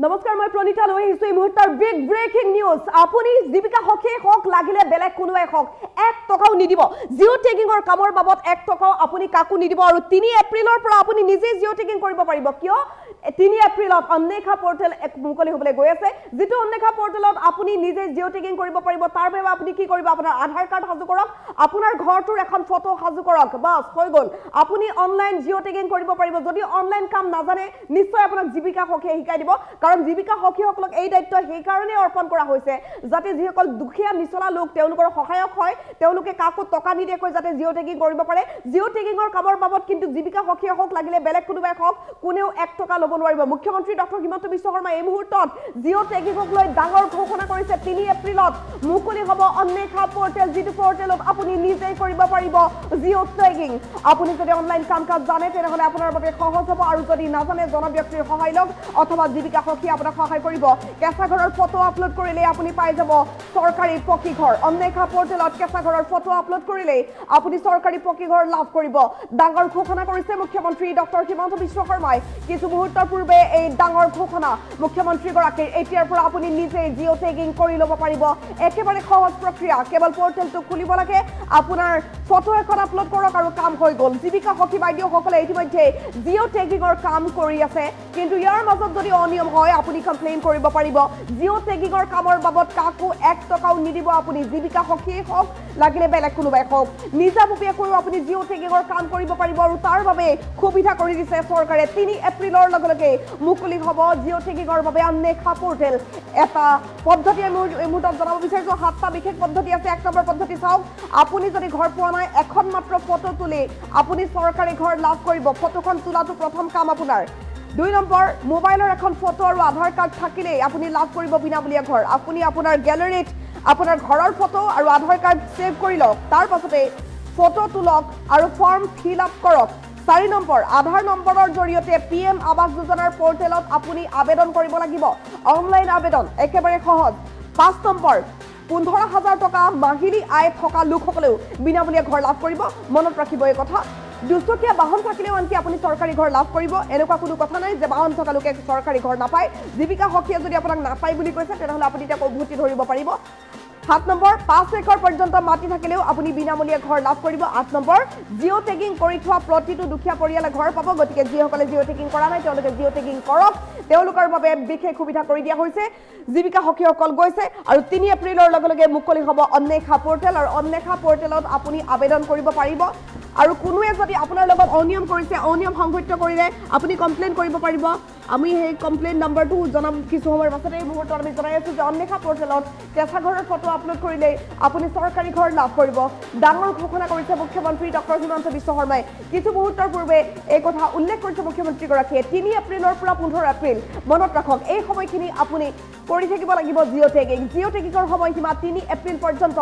নমস্কাৰ মই প্ৰণিতা লৈ আহিছো এই মুহূৰ্তৰ বিগ ব্ৰেকিং নিউজ আপুনি জীৱিকা হকে হক লাগিলে বেলেগ কোনোৱে হক 1 টকাও নিদিব জিও টেগিংৰ কামৰ বাবদ 1 টকাও আপুনি কাকো নিদিব আৰু 3 এপ্ৰিলৰ পৰা আপুনি নিজে জিও টেগিং কৰিব পাৰিব কিয় 3 এপ্ৰিলত অন্নেখা পোৰ্টেল এক মুকলি হ'বলৈ গৈ আছে যেটো অন্নেখা পোৰ্টেলত আপুনি নিজে জিও টেগিং কৰিব পাৰিব তাৰ বাবে আপুনি কি কৰিব আপোনাৰ আধাৰ কাৰ্ড হাজু কৰক আপোনাৰ ঘৰটোৰ এখন ফটো হাজু কৰক বাস হৈ গল আপুনি অনলাইন জিও টেগিং কৰিব পাৰিব যদি অনলাইন কাম নাজানে নিশ্চয় আপোনাক জীৱিকা হকে শিকাই দিব কাৰণ জীৱিকা হকিসকলক এই দায়িত্ব সেই কাৰণে অৰ্পণ কৰা হৈছে যাতে যিসকল দুখীয়া নিচলা লোক তেওঁলোকৰ সহায়ক হয় তেওঁলোকে কাকো টকা নিদিয়াকৈ যাতে জিও টেগিং কৰিব পাৰে জিও টেগিংৰ কামৰ বাবদ কিন্তু জীৱিকা হকিসকল লাগিলে বেলেগ কোনোবাই হক কোনেও 1 টকা ল'ব নোৱাৰিব মুখ্যমন্ত্ৰী ডক্টৰ হিমন্ত বিশ্ব শৰ্মা এই মুহূৰ্তত জিও টেগিংক লৈ ডাঙৰ ঘোষণা কৰিছে 3 এপ্ৰিলত মুকলি হ'ব অন্নেখা পোৰ্টেল যিটো পোৰ্টেলত আপুনি নিজে কৰিব পাৰিব জিও টেগিং আপুনি যদি অনলাইন কাম কাজ জানে তেনেহলে আপোনাৰ বাবে সহজ হ'ব আৰু যদি নাজানে জনব্যক্তিৰ সহায় লওক অথবা জীৱিকা হকি আপোনাক সহায় কৰিব কেঁচা ঘৰৰ ফটো আপলোড কৰিলে আপুনি পাই যাব সৰকাৰি পকি ঘৰ অন্নেখা পোৰ্টেলত কেঁচা ঘৰৰ ফটো আপলোড কৰিলে আপুনি সৰকাৰি পকি ঘৰ লাভ কৰিব ডাঙৰ ঘোষণা কৰিছে মুখ্যমন্ত্ৰী ডক্টৰ হিমন্ত বিশ্ব শৰ্মাই কিছু মুহূৰ্তৰ পূৰ্বে এই ডাঙৰ ঘোষণা মুখ্যমন্ত্ৰী গৰাকীৰ এতিয়াৰ পৰা আপুনি নিজে জিও টেগিং কৰি ল'ব পাৰিব একেবাৰে সহজ প্ৰক্ৰিয়া কেৱল পোৰ্টেলটো খুলিব লাগে আপোনাৰ ফটো এখন আপলোড কৰক আৰু কাম হৈ গ'ল জীৱিকা হকি বাইদেউসকলে ইতিমধ্যে জিও টেগিংৰ কাম কৰি আছে কিন্তু ইয়াৰ মাজত যদি অনিয়ম হয় আপুনি কমপ্লেইন কৰিব পাৰিব জিও টেগিংৰ কামৰ বাবদ কাকো 1 টকাও নিদিব আপুনি জীৱিকা হকি হক লাগিলে বেলেগ কোনোবাই হক নিজাববীয়াকৈ আপুনি জিও টেগিংৰ কাম কৰিব পাৰিব আৰু তাৰ বাবে সুবিধা কৰি দিছে চৰকাৰে 3 এপ্ৰিলৰ লগে মুকলি হ'ব জিও টেগিংৰ বাবে অন্নেখা পোৰ্টেল এটা পদ্ধতি আমি এই মুহূৰ্তত জনাব বিচাৰিছো 7টা বিশেষ পদ্ধতি আছে 1 নম্বৰ পদ্ধতি চাওক আপুনি যদি ঘৰ পোৱা নাই এখন মাত্ৰ ফটো তুলি আপুনি চৰকাৰী ঘৰ লাভ কৰিব ফটোখন তোলাটো প্ৰথম কাম আপোনাৰ 2 নম্বৰ মোবাইলৰ এখন ফটো আৰু আধাৰ কাৰ্ড থাকিলে আপুনি লাভ কৰিব বিনামূলীয়া ঘৰ আপুনি আপোনাৰ গ্যালাৰীত আপোনাৰ ঘৰৰ ফটো আৰু আধাৰ কাৰ্ড সেভ কৰি লওক তাৰ পাছতে ফটো তুলক আৰু ফৰ্ম ফিল আপ কৰক 4 নম্বৰ আধাৰ নম্বৰৰ জৰিয়তে পিএম আৱাস যোজনাৰ পোৰ্টেলত আপুনি আবেদন কৰিব লাগিব অনলাইন আবেদন একেবাৰে সহজ 5 নম্বৰ 15000 টকা মাহিলী আয় থকা লোকসকলেও বিনামূলীয়া ঘৰ লাভ কৰিব মনত ৰাখিব এই কথা দুচকীয়া বাহন থাকিলেও আনকি আপুনি চৰকাৰী ঘৰ লাভ কৰিব এনেকুৱা কোনো কথা নাই যে বাহন থকা লোকে চৰকাৰী ঘৰ নাপায় জীৱিকা হকিয়ে যদি আপোনাক নাপায় বুলি কৈছে তেনেহলে আপুনি তাক উভতি ধৰিব পাৰিব 7 নম্বৰ 5 একৰ পৰ্যন্ত মাটি থাকিলেও আপুনি বিনামূলীয়া ঘৰ লাভ কৰিব 8 নম্বৰ জিও টেগিং কৰি থোৱা প্ৰতিটো দুখীয়া পৰিয়ালে ঘৰ পাব গতিকে যিসকলে জিও টেগিং কৰা নাই তেওঁলোকে জিও টেগিং কৰক তেওঁলোকৰ বাবে বিশেষ সুবিধা কৰি দিয়া হৈছে জীৱিকা হকিসকল গৈছে আৰু 3 এপ্ৰিলৰ লগে মুকলি হ'ব অন্নেখা পোৰ্টেল আৰু অন্নেখা পোৰ্টেলত আপুনি আবেদন কৰিব পাৰিব আৰু কোনোৱে যদি আপোনাৰ লগত অনিয়ম কৰিছে অনিয়ম সংঘটিত কৰিলে আপুনি কমপ্লেইন কৰিব পাৰিব আমি সেই কমপ্লেইন নম্বৰটো জনাম কিছু সময়ৰ পাছতে এই মুহূৰ্তত আমি জনাই আছো যে অন্নেখা পোৰ্টেলত কেঁচা ঘৰৰ ফটো আপলোড কৰিলে আপুনি চৰকাৰী ঘৰ লাভ কৰিব ডাঙৰ ঘোষণা কৰিছে মুখ্যমন্ত্ৰী ডক্টৰ হিমন্ত বিশ্ব শৰ্মাই কিছু মুহূৰ্তৰ পূৰ্বে এই কথা উল্লেখ কৰিছে মুখ্যমন্ত্ৰী গৰাকীয়ে 3 এপ্ৰিলৰ পৰা 15 এপ্ৰিল মনত ৰাখক এই সময়খিনি আপুনি কৰি থাকিব লাগিব জিও টেগিংৰ সময়সীমা 3 এপ্ৰিল পৰ্যন্ত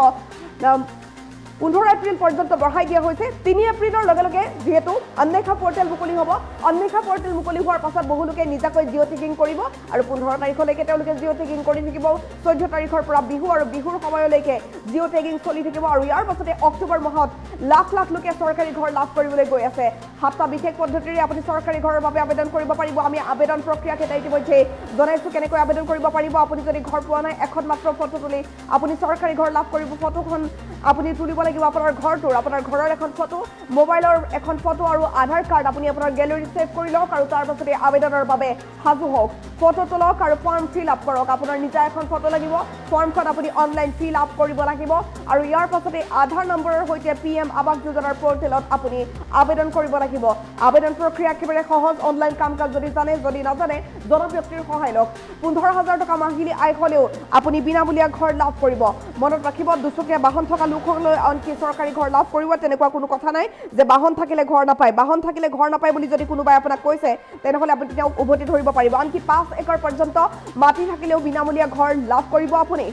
15 এপ্ৰিল পৰ্যন্ত বঢ়াই দিয়া হৈছে 3 এপ্ৰিলৰ লগে যেহেতু অন্নেখা পোৰ্টেল মুকলি হ'ব অন্নেখা পোৰ্টেল মুকলি হোৱাৰ পাছত বহুলোকে নিজাকৈ জিও টেগিং কৰিব আৰু 15 তাৰিখলৈকে তেওঁলোকে জিও টেগিং কৰি থাকিব 14 তাৰিখৰ পৰা বিহু আৰু বিহুৰ সময়লৈকে জিও টেগিং চলি থাকিব আৰু ইয়াৰ পাছতে অক্টোবৰ মাহত লাখ লোকে চৰকাৰী ঘৰ লাভ কৰিবলৈ গৈ আছে 7টা বিশেষ পদ্ধতিৰে আপুনি চৰকাৰী ঘৰৰ বাবে আবেদন কৰিব পাৰিব আমি আবেদন প্ৰক্ৰিয়া কেইটা ইতিমধ্যে জনাইছো কেনেকৈ আবেদন কৰিব পাৰিব আপুনি যদি ঘৰ পোৱা নাই এখন মাত্ৰ ফটো তুলি আপুনি চৰকাৰী ঘৰ লাভ কৰিব ফটোখন আপুনি তুলিব লাগিব আপোনাৰ ঘৰটোৰ আপোনাৰ ঘৰৰ এখন ফটো মোবাইলৰ এখন ফটো আৰু আধাৰ কাৰ্ড আপুনি আপোনাৰ গ্যালাৰীত সেভ কৰি লওক আৰু তাৰ পাছতে আবেদনৰ বাবে সাজু হওক ফটো তোলক আৰু ফৰ্ম ফিল আপ কৰক আপোনাৰ নিজা এখন ফটো লাগিব ফৰ্মখন আপুনি অনলাইন ফিল আপ কৰিব লাগিব আৰু ইয়াৰ পাছতে আধাৰ নম্বৰৰ সৈতে পিএম আৱাস যোজনাৰ পোৰ্টেলত আপুনি আবেদন কৰিব লাগিব আবেদন প্ৰক্ৰিয়া একেবাৰে সহজ অনলাইন কাম কাজ যদি জানে যদি নাজানে জনব্যক্তিৰ সহায় লওক 15000 টকা মাহিলী আয় হ'লেও আপুনি বিনামূলীয়া ঘৰ লাভ কৰিব মনত ৰাখিব দুচকীয়া বাহন থকা লোকসকলে আনকি চৰকাৰী ঘৰ লাভ কৰিব তেনেকুৱা কোনো কথা নাই যে বাহন থাকিলে ঘৰ নাপায় বাহন থাকিলে ঘৰ নাপায় বুলি যদি কোনোবাই আপোনাক কৈছে তেনেহলে আপুনি তেওঁক উভতি ধৰিব পাৰিব আনকি 5 একৰ পৰ্যন্ত মাটি থাকিলেও বিনামূলীয়া ঘৰ লাভ কৰিব আপুনি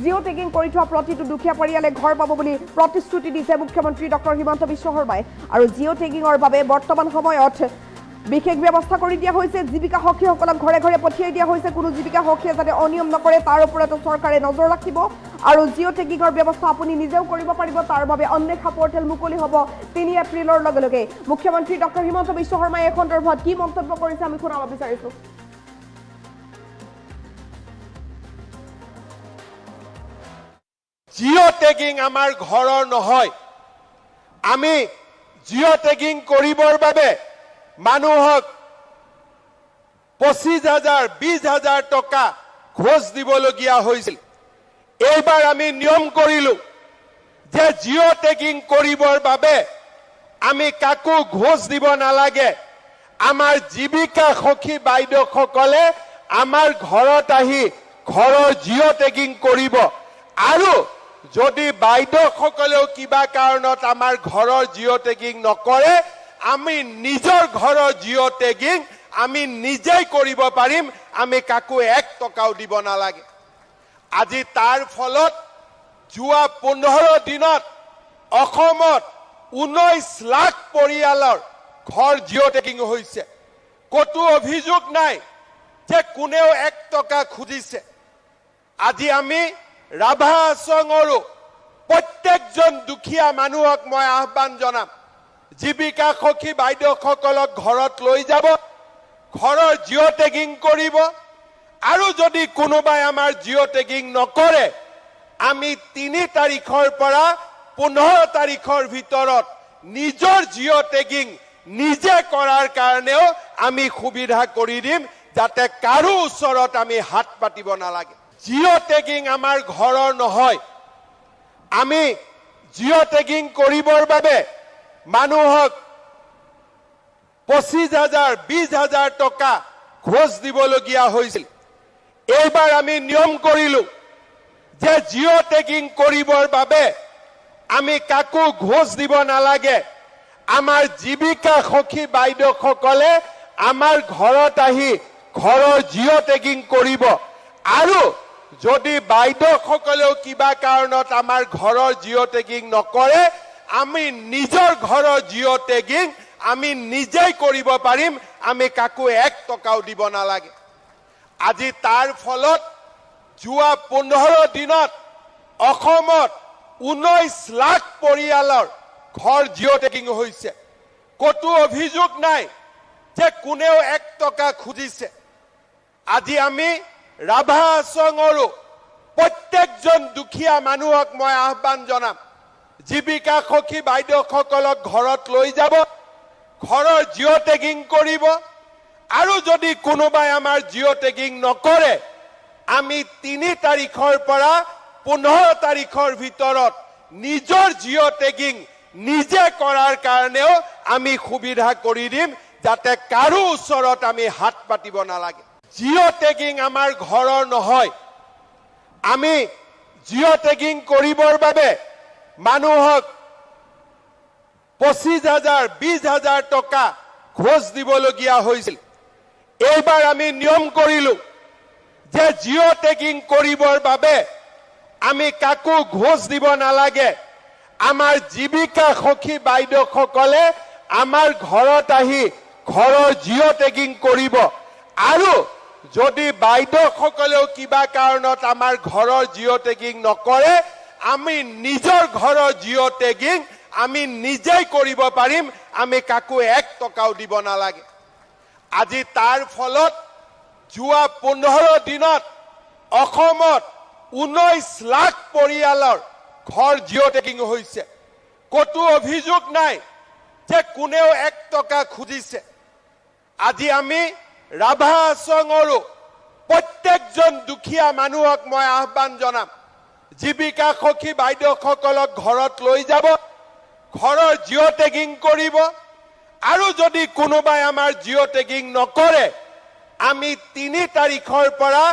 জিও টেগিং কৰি থোৱা প্ৰতিটো দুখীয়া পৰিয়ালে ঘৰ পাব বুলি প্ৰতিশ্ৰুতি দিছে মুখ্যমন্ত্ৰী ডক্টৰ হিমন্ত বিশ্ব শৰ্মাই আৰু জিও টেগিংৰ বাবে বৰ্তমান সময়ত বিশেষ ব্যৱস্থা কৰি দিয়া হৈছে জীৱিকা হকিসকলক ঘৰে ঘৰে পঠিয়াই দিয়া হৈছে কোনো জীৱিকা হকিয়ে যাতে অনিয়ম নকৰে তাৰ ওপৰতো চৰকাৰে নজৰ ৰাখিব আৰু জিও টেগিংৰ ব্যৱস্থা আপুনি নিজেও কৰিব পাৰিব তাৰ বাবে অন্নেখা পোৰ্টেল মুকলি হ'ব 3 এপ্ৰিলৰ লগে মুখ্যমন্ত্ৰী ডক্টৰ হিমন্ত বিশ্ব শৰ্মাই এই সন্দৰ্ভত কি মন্তব্য কৰিছে আমি শুনাব বিচাৰিছো জিঅ' টেগিং আমাৰ ঘৰৰ নহয়। আমি জিঅ' টেগিং কৰিবৰ বাবে মানুহক 25,000 20,000 টকা ঘোষ দিবলগীয়া হৈছিল। এইবাৰ আমি নিয়ম কৰিলো যে জিঅ' টেগিং কৰিবৰ বাবে আমি কাকো ঘোষ দিব নালাগে। আমাৰ জীৱিকা সখী বাইদেউসকলে আমাৰ ঘৰত আহি ঘৰৰ জিঅ' টেগিং কৰিব। আৰু যদি বাইদেউসকলেও কিবা কাৰণত আমাৰ ঘৰৰ জিঅ' টেগিং নকৰে, আমি নিজৰ ঘৰৰ জিঅ' টেগিং আমি নিজেই কৰিব পাৰিম। আমি কাকো 1 টকাও দিব নালাগে। আজি তাৰ ফলত যোৱা 15 দিনত অসমত 19 লাখ পৰিয়ালৰ ঘৰ জিঅ' টেগিং হৈছে। কতো অভিযোগ নাই যে কোনেও 1 টকা খুজিছে। আজি আমি ৰাভা আচঙৰো প্ৰত্যেকজন দুখীয়া মানুহক মই আহ্বান জনাম, জীৱিকা সখী বাইদেউসকলক ঘৰত লৈ যাব, ঘৰৰ জিঅ' টেগিং কৰিব। আৰু যদি কোনোবাই আমাৰ জিঅ' টেগিং নকৰে, আমি 3 তাৰিখৰ পৰা 15 তাৰিখৰ ভিতৰত নিজৰ জিঅ' টেগিং নিজে কৰাৰ কাৰণেও আমি সুবিধা কৰি দিম, যাতে কাৰো ওচৰত আমি হাত পাতিব নালাগে। জিঅ' টেগিং আমাৰ ঘৰৰ নহয়। আমি জিঅ' টেগিং কৰিবৰ বাবে মানুহক 25,000 20,000 টকা ঘোষ দিবলগীয়া হৈছিল। এইবাৰ আমি নিয়ম কৰিলো যে জিঅ' টেগিং কৰিবৰ বাবে আমি কাকো ঘোষ দিব নালাগে। আমাৰ জীৱিকা সখী বাইদেউসকলে আমাৰ ঘৰত আহি ঘৰৰ জিঅ' টেগিং কৰিব। আৰু যদি বাইদেউসকলেও কিবা কাৰণত আমাৰ ঘৰৰ জিঅ' টেগিং নকৰে, আমি নিজৰ ঘৰৰ জিঅ' টেগিং আমি নিজেই কৰিব পাৰিম। আমি কাকো 1 টকাও দিব নালাগে। আজি তাৰ ফলত যোৱা 15 দিনত অসমত 19 লাখ পৰিয়ালৰ ঘৰ জিঅ' টেগিং হৈছে। কতো অভিযোগ নাই যে কোনেও 1 টকা খুজিছে। আজি আমি ৰাভা আচঙৰো প্ৰত্যেকজন দুখীয়া মানুহক মই আহ্বান জনাম, জীৱিকা সখী বাইদেউসকলক ঘৰত লৈ যাব, ঘৰৰ জিঅ' টেগিং কৰিব। আৰু যদি কোনোবাই আমাৰ জিঅ' টেগিং নকৰে, আমি 3 তাৰিখৰ পৰা 15 তাৰিখৰ ভিতৰত নিজৰ জিঅ' টেগিং নিজে কৰাৰ কাৰণেও আমি সুবিধা কৰি দিম, যাতে কাৰো ওচৰত আমি হাত পাতিব নালাগে। জিঅ' টেগিং আমাৰ ঘৰৰ নহয়। আমি জিঅ' টেগিং কৰিবৰ বাবে মানুহক 25,000 20,000 টকা ঘোষ দিবলগীয়া হৈছিল। এইবাৰ আমি নিয়ম কৰিলো যে জিঅ' টেগিং কৰিবৰ বাবে আমি কাকো ঘোষ দিব নালাগে। আমাৰ জীৱিকা সখী বাইদেউসকলে আমাৰ ঘৰত আহি ঘৰৰ জিঅ' টেগিং কৰিব। আৰু যদি বাইদেউসকলেও কিবা কাৰণত আমাৰ ঘৰৰ জিঅ' টেগিং নকৰে, আমি নিজৰ ঘৰৰ জিঅ' টেগিং আমি নিজেই কৰিব পাৰিম। আমি কাকো 1 টকাও দিব নালাগে। আজি তাৰ ফলত যোৱা 15 দিনত অসমত 19 লাখ পৰিয়ালৰ ঘৰ জিঅ' টেগিং হৈছে। কতো অভিযোগ নাই যে কোনেও 1 টকা খুজিছে। আজি আমি ৰাভা আচঙৰো প্ৰত্যেকজন দুখীয়া মানুহক মই আহ্বান জনাম, জীৱিকা সখী বাইদেউসকলক ঘৰত লৈ যাব, ঘৰৰ জিঅ' টেগিং কৰিব। আৰু যদি কোনোবাই আমাৰ জিঅ' টেগিং নকৰে, আমি 3 তাৰিখৰ পৰা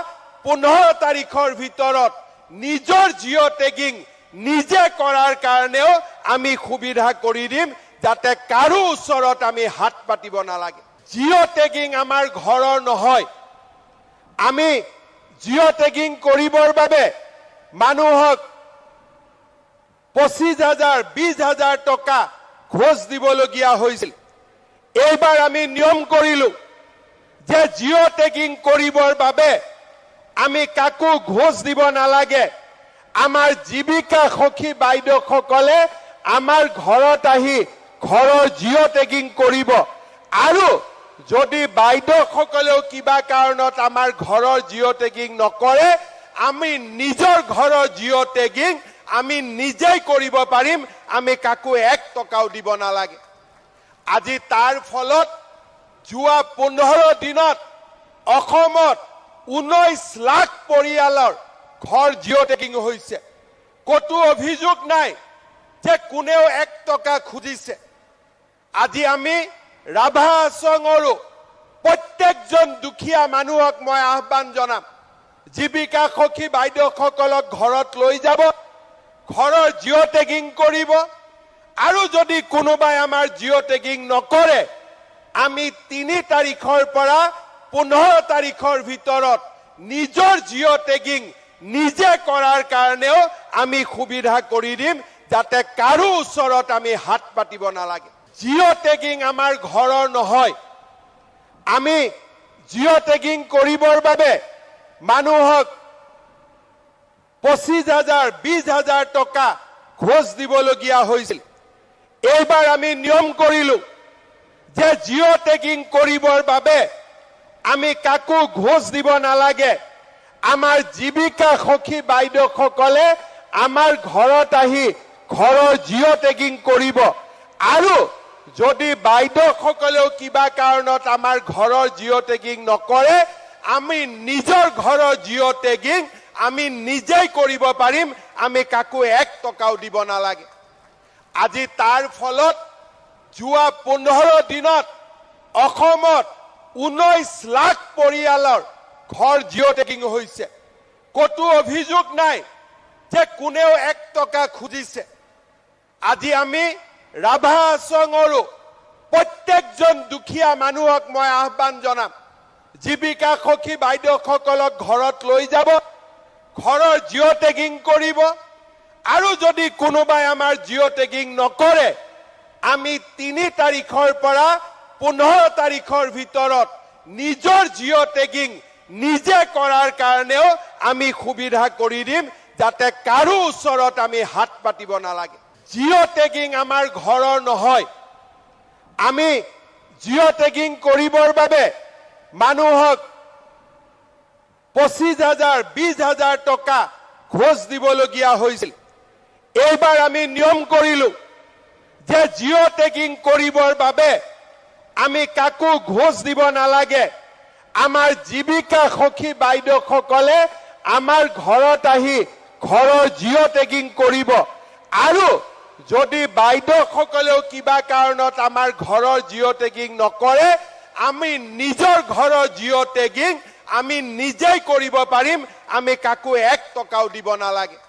15 তাৰিখৰ ভিতৰত নিজৰ জিঅ' টেগিং নিজে কৰাৰ কাৰণেও আমি সুবিধা কৰি দিম, যাতে কাৰো ওচৰত আমি হাত পাতিব নালাগে। জিঅ' টেগিং আমাৰ ঘৰৰ নহয়। আমি জিঅ' টেগিং কৰিবৰ বাবে মানুহক 25,000 20,000 টকা ঘোষ দিবলগীয়া হৈছিল। এইবাৰ আমি নিয়ম কৰিলো যে জিঅ' টেগিং কৰিবৰ বাবে আমি কাকো ঘোষ দিব নালাগে। আমাৰ জীৱিকা সখী বাইদেউসকলে আমাৰ ঘৰত আহি ঘৰৰ জিঅ' টেগিং কৰিব। আৰু যদি বাইদেউসকলেও কিবা কাৰণত আমাৰ ঘৰৰ জিঅ' টেগিং নকৰে, আমি নিজৰ ঘৰৰ জিঅ' টেগিং আমি নিজেই কৰিব পাৰিম, আমি কাকো 1 টকাও দিব নালাগে। আজি তাৰ ফলত যোৱা 15 দিনত অসমত 19 লাখ পৰিয়ালৰ ঘৰ জিঅ' টেকিং হৈছে। কতো অভিযোগ নাই যে কোনেও 1 টকা খুজিছে। আজি আমি ৰাভা আশ্ৰমৰো প্ৰত্যেকজন দুখীয়া মানুহক মই আহ্বান জনাম, জীৱিকা সখী বাইদেউসকলক ঘৰত লৈ যাব, ঘৰৰ জিঅ' টেগিং কৰিব, আৰু যদি কোনোবাই আমাৰ জিঅ' টেগিং নকৰে, আমি 3 তাৰিখৰ পৰা 15 তাৰিখৰ ভিতৰত নিজৰ জিঅ' টেগিং নিজে কৰাৰ কাৰণেও আমি সুবিধা কৰি দিম, যাতে কাৰো ওচৰত আমি হাত পাতিব নালাগে। জিঅ' টেগিং আমাৰ ঘৰৰ নহয়। আমি জিঅ' টেগিং কৰিবৰ বাবে মানুহক 25,000 20,000 টকা ঘোষ দিবলগীয়া হৈছিল। এইবাৰ আমি নিয়ম কৰিলো যে জিঅ' টেগিং কৰিবৰ বাবে আমি কাকো ঘোষ দিব নালাগে। আমাৰ জীৱিকা সখী বাইদেউসকলে আমাৰ ঘৰত আহি ঘৰৰ জিঅ' টেগিং কৰিব, আৰু যদি বাইদেউসকলেও কিবা কাৰণত আমাৰ ঘৰৰ জিঅ' টেগিং নকৰে, আমি নিজৰ ঘৰৰ জিঅ' টেগিং আমি নিজেই কৰিব পাৰিম, আমি কাকো 1 টকাও দিব নালাগে। আজি তাৰ ফলত যোৱা 15 দিনত অসমত 19 লাখ পৰিয়ালৰ ঘৰ জিঅ' টেগিং হৈছে। কতো অভিযোগ নাই যে কোনেও 1 টকা খুজিছে। আজি আমি ৰাভা আশ্ৰমৰো প্ৰত্যেকজন দুখীয়া মানুহক মই আহ্বান জনাম, জীৱিকা সখী বাইদেউসকলক ঘৰত লৈ যাব, ঘৰৰ জিঅ' টেগিং কৰিব, আৰু যদি কোনোবাই আমাৰ জিঅ' টেগিং নকৰে, আমি 3 তাৰিখৰ পৰা 15 তাৰিখৰ ভিতৰত নিজৰ জিঅ' টেগিং নিজে কৰাৰ কাৰণেও আমি সুবিধা কৰি দিম, যাতে কাৰো ওচৰত আমি হাত পাতিব নালাগে। জিঅ' টেগিং আমাৰ ঘৰৰ নহয়। আমি জিঅ' টেগিং কৰিবৰ বাবে মানুহক 25,000 20,000 টকা ঘোষ দিবলগীয়া হৈছিল। এইবাৰ আমি নিয়ম কৰিলো যে জিঅ' টেগিং কৰিবৰ বাবে আমি কাকো ঘোষ দিব নালাগে। আমাৰ জীৱিকা সখী বাইদেউসকলে আমাৰ ঘৰত আহি ঘৰৰ জিঅ' টেগিং কৰিব, আৰু যদি বাইদেউসকলেও কিবা কাৰণত আমাৰ ঘৰৰ জিঅ' টেগিং নকৰে, আমি নিজৰ ঘৰৰ জিঅ' টেগিং আমি নিজেই কৰিব পাৰিম, আমি কাকো 1 টকাও দিব নালাগে।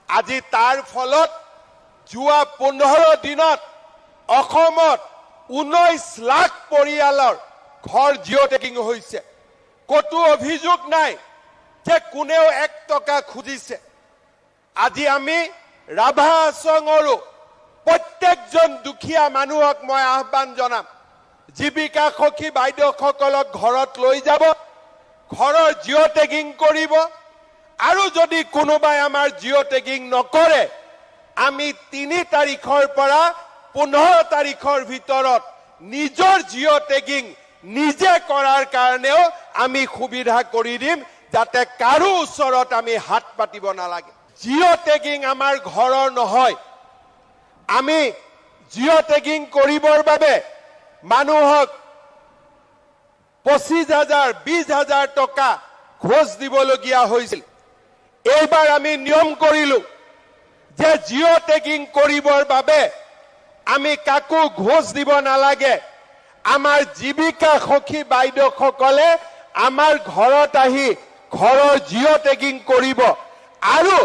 আজি তাৰ ফলত যোৱা 15 দিনত অসমত 19 লাখ পৰিয়ালৰ ঘৰ জিঅ' টেগিং হৈছে। কতো অভিযোগ নাই যে কোনেও 1 টকা খুজিছে। আজি আমি ৰাভা আশ্ৰমৰো প্ৰত্যেকজন দুখীয়া মানুহক মই আহ্বান জনাম, জীৱিকা সখী বাইদেউসকলক ঘৰত লৈ যাব, ঘৰৰ জিঅ' টেগিং কৰিব, আৰু যদি কোনোবাই আমাৰ জিঅ' টেগিং নকৰে, আমি 3 তাৰিখৰ পৰা 15 তাৰিখৰ ভিতৰত নিজৰ জিঅ' টেগিং নিজে কৰাৰ কাৰণেও আমি সুবিধা কৰি দিম, যাতে কাৰো ওচৰত আমি হাত পাতিব নালাগে। জিঅ' টেগিং আমাৰ ঘৰৰ নহয়। আমি জিঅ' টেগিং কৰিবৰ বাবে মানুহক 25,000 20,000 টকা ঘোষ দিবলগীয়া হৈছিল। এইবাৰ আমি নিয়ম কৰিলো যে জিঅ' টেগিং কৰিবৰ বাবে আমি কাকো ঘোষ দিব নালাগে। আমাৰ জীৱিকা সখী বাইদেউসকলে আমাৰ ঘৰত আহি ঘৰৰ জিঅ' টেগিং কৰিব, আৰু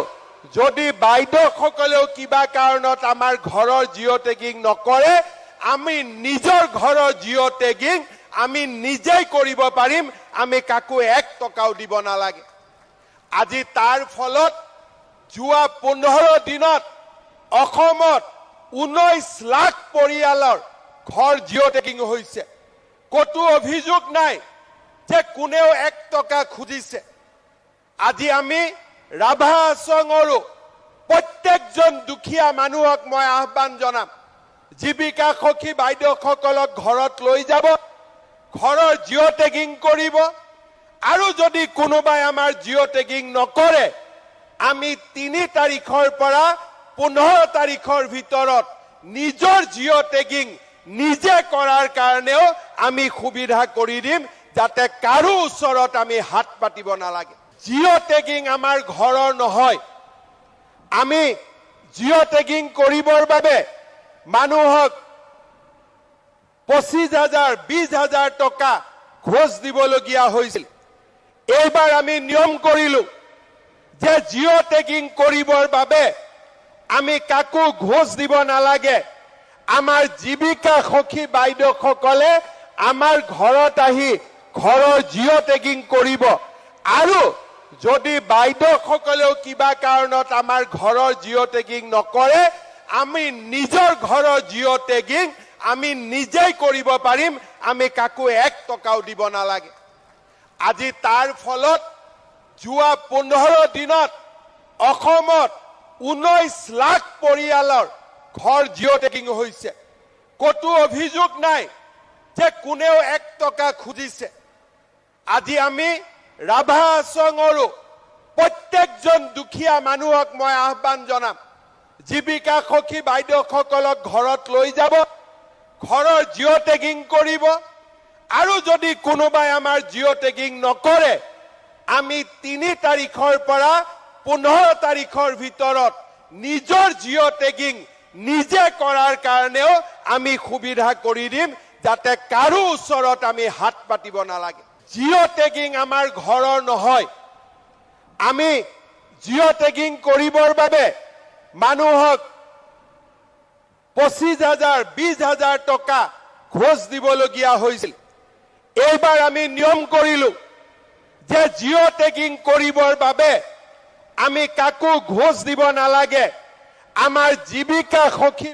যদি বাইদেউসকলেও কিবা কাৰণত আমাৰ ঘৰৰ জিঅ' টেগিং নকৰে, আমি নিজৰ ঘৰৰ জিঅ' টেগিং আমি নিজেই কৰিব পাৰিম, আমি কাকো 1 টকাও দিব নালাগে। আজি তাৰ ফলত যোৱা 15 দিনত অসমত 19 লাখ পৰিয়ালৰ ঘৰ জিঅ' টেগিং হৈছে। কতো অভিযোগ নাই যে কোনেও 1 টকা খুজিছে। আজি আমি ৰাভা আশ্ৰমৰো প্ৰত্যেকজন দুখীয়া মানুহক মই আহ্বান জনাম, জীৱিকা সখী বাইদেউসকলক ঘৰত লৈ যাব, ঘৰৰ জিঅ' টেগিং কৰিব, আৰু যদি কোনোবাই আমাৰ জিঅ' টেগিং নকৰে, আমি 3 তাৰিখৰ পৰা 15 তাৰিখৰ ভিতৰত নিজৰ জিঅ' টেগিং নিজে কৰাৰ কাৰণেও আমি সুবিধা কৰি দিম, যাতে কাৰো ওচৰত আমি হাত পাতিব নালাগে। জিঅ' টেগিং আমাৰ ঘৰৰ নহয়। আমি জিঅ' টেগিং কৰিবৰ বাবে মানুহক 25,000 20,000 টকা ঘোষ দিবলগীয়া হৈছিল। এইবাৰ আমি নিয়ম কৰিলো যে জিঅ' টেগিং কৰিবৰ বাবে আমি কাকো ঘোষ দিব নালাগে। আমাৰ জীৱিকা সখী বাইদেউসকলে আমাৰ ঘৰত আহি ঘৰৰ জিঅ' টেগিং কৰিব। আৰু যদি বাইদেউসকলেও কিবা কাৰণত আমাৰ ঘৰৰ জিঅ' টেগিং নকৰে, আমি নিজৰ ঘৰৰ জিঅ' টেগিং আমি নিজেই কৰিব পাৰিম। আমি কাকো 1 টকাও দিব নালাগে। আজি তাৰ ফলত যোৱা 15 দিনত অসমত 19 লাখ পৰিয়ালৰ ঘৰ জিঅ' টেগিং হৈছে। কতো অভিযোগ নাই যে কোনেও 1 টকা খুজিছে। আজি আমি ৰাভা আচঙৰো প্ৰত্যেকজন দুখীয়া মানুহক মই আহ্বান জনাম, জীৱিকা সখী বাইদেউসকলক ঘৰত লৈ যাব, ঘৰৰ জিঅ' টেগিং কৰিব। আৰু যদি কোনোবাই আমাৰ জিঅ' টেগিং নকৰে, আমি 3 তাৰিখৰ পৰা 15 তাৰিখৰ ভিতৰত নিজৰ জিঅ' টেগিং নিজে কৰাৰ কাৰণেও আমি সুবিধা কৰি দিম, যাতে কাৰো ওচৰত আমি হাত পাতিব নালাগে। জিঅ' টেগিং আমাৰ ঘৰৰ নহয়। আমি জিঅ' টেগিং কৰিবৰ বাবে মানুহক 25,000 20,000 টকা ঘোষ দিবলগীয়া হৈছিল। এইবাৰ আমি নিয়ম কৰিলো যে জিঅ' টেগিং কৰিবৰ বাবে আমি কাকো ঘোষ দিব নালাগে। আমাৰ জীৱিকা সখী